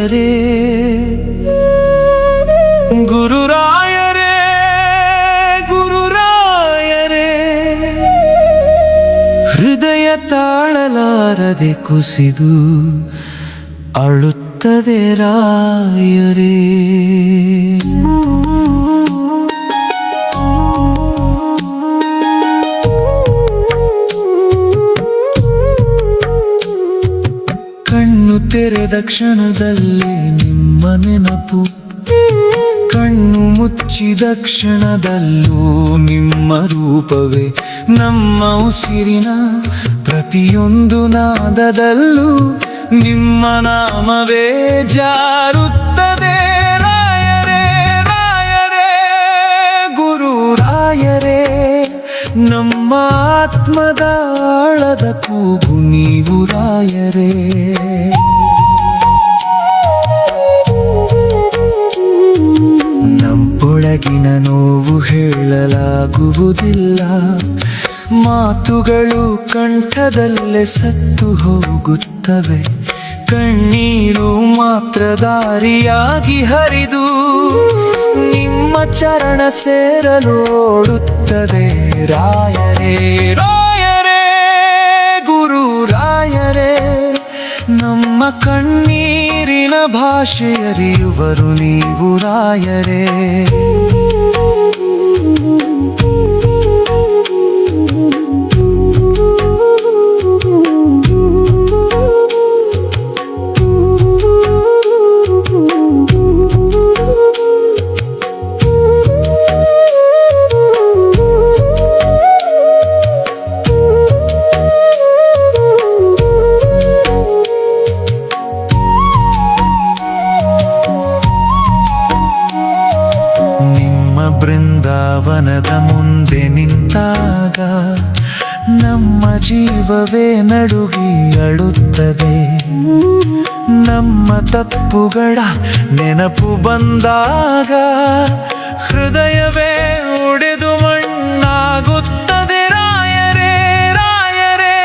ಗುರುರಾಯರೇ ಗುರುರಾಯರೇ ಗುರುರಾಯರೇ ಹೃದಯ ತಾಳಲಾರದೆ ಕುಸಿದು ಅಳುತ್ತದೆ ರಾಯರೇ. ಕಣ್ಣು ತೆರೆದ ಕ್ಷಣದಲ್ಲೇ ನಿಮ್ಮ ನೆನಪು, ಕಣ್ಣು ಮುಚ್ಚಿದ ಕ್ಷಣದಲ್ಲೂ ನಿಮ್ಮ ರೂಪವೇ, ನಮ್ಮ ಉಸಿರಿನ ಪ್ರತಿಯೊಂದು ನಾದದಲ್ಲೂ ನಿಮ್ಮ ನಾಮವೇ ಜಾರುತ್ತದೆ ರಾಯರೇ. ರಾಯರೇ ಗುರುರಾಯರೇ ನಮ್ಮ ಆತ್ಮದ ಆಳದ ಕೂಗು ನೀವು ರಾಯರೇ. ನಮ್ಮೊಳಗಿನ ನೋವು ಹೇಳಲಾಗುವುದಿಲ್ಲ, ಮಾತುಗಳು ಕಂಠದಲ್ಲೇ ಸತ್ತು ಹೋಗುತ್ತವೆ, ಕಣ್ಣೀರು ಮಾತ್ರ ದಾರಿಯಾಗಿ ಹರಿದು ನಿಮ್ಮ ಚರಣ ಸೇರಲೋಡುತ್ತದೆ ರಾಯರೇ. ರಾಯರೇ ಗುರುರಾಯರೇ ನಮ್ಮ ಕಣ್ಣೀರಿನ ಭಾಷೆ ಅರಿಯುವರು ನೀವು ರಾಯರೇ. ಬೃಂದಾವನದ ಮುಂದೆ ನಿಂತಾಗ ನಮ್ಮ ಜೀವವೇ ನಡುಗಿ ಅಳುತ್ತದೆ, ನಮ್ಮ ತಪ್ಪುಗಳ ನೆನಪು ಬಂದಾಗ ಹೃದಯವೇ ಒಡೆದು ಮಣ್ಣಾಗುತ್ತದೆ ರಾಯರೇ. ರಾಯರೇ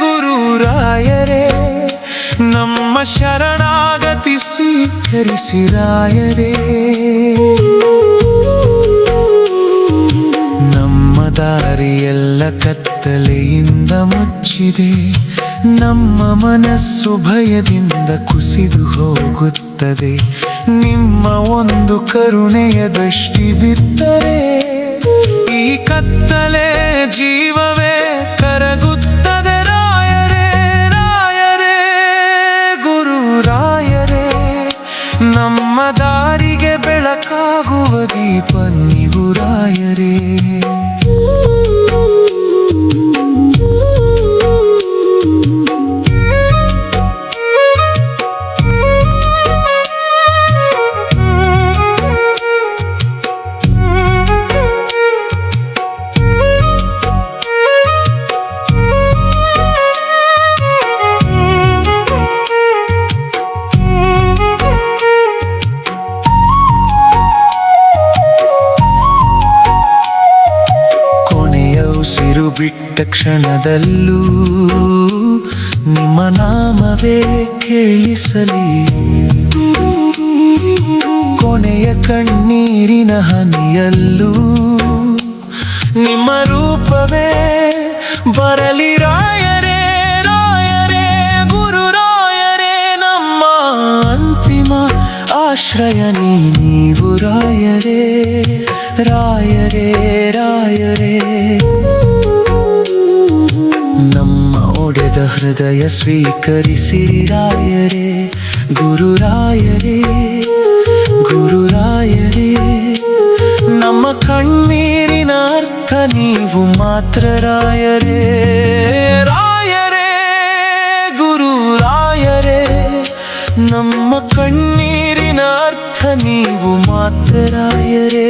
ಗುರುರಾಯರೇ ನಮ್ಮ ಶರಣಾಗತಿ ಸ್ವೀಕರಿಸಿ ರಾಯರೇ. ದಾರಿಯೆಲ್ಲ ಕತ್ತಲೆಯಿಂದ ಮುಚ್ಚಿದೆ, ನಮ್ಮ ಮನಸ್ಸು ಭಯದಿಂದ ಕುಸಿದು ಹೋಗುತ್ತದೆ, ನಿಮ್ಮ ಒಂದು ಕರುಣೆಯ ದೃಷ್ಟಿ ಬಿದ್ದರೆ ಈ ಕತ್ತಲೆ ಜೀವವೇ ಕರಗುತ್ತದೆ ರಾಯರೇ. ರಾಯರೇ ಗುರುರಾಯರೇ ನಮ್ಮ ದಾರಿಗೆ ಬೆಳಕಾಗುವ ದೀಪ ನೀವು ರಾಯರೇ. ಉಸಿರು ಬಿಟ್ಟ ಕ್ಷಣದಲ್ಲೂ ನಿಮ್ಮ ನಾಮವೇ ಕೇಳಿಸಲಿ, ಕೊನೆಯ ಕಣ್ಣೀರಿನ ಹನಿಯಲ್ಲೂ ನಿಮ್ಮ ರೂಪವೇ ಬರಲಿ ರಾಯರೇ. ರಾಯರೇ ಗುರುರಾಯರೇ ನಮ್ಮ ಅಂತಿಮ ಆಶ್ರಯ ನೀವು ರಾಯರೇ. ರಾಯರೇ ರಾಯರೇ ನಮ್ಮ ಒಡೆದ ಹೃದಯ ಸ್ವೀಕರಿಸಿ ರಾಯರೇ. ಗುರುರಾಯರೇ ಗುರುರಾಯರೇ ನಮ್ಮ ಕಣ್ಣೀರಿನ ಅರ್ಥ ನೀವು ಮಾತ್ರ ರಾಯರೇ. ರಾಯರೇ ಗುರುರಾಯರೇ ನಮ್ಮ ಕಣ್ಣೀರಿನ ಅರ್ಥ ನೀವು ಮಾತ್ರ ರಾಯರೇ.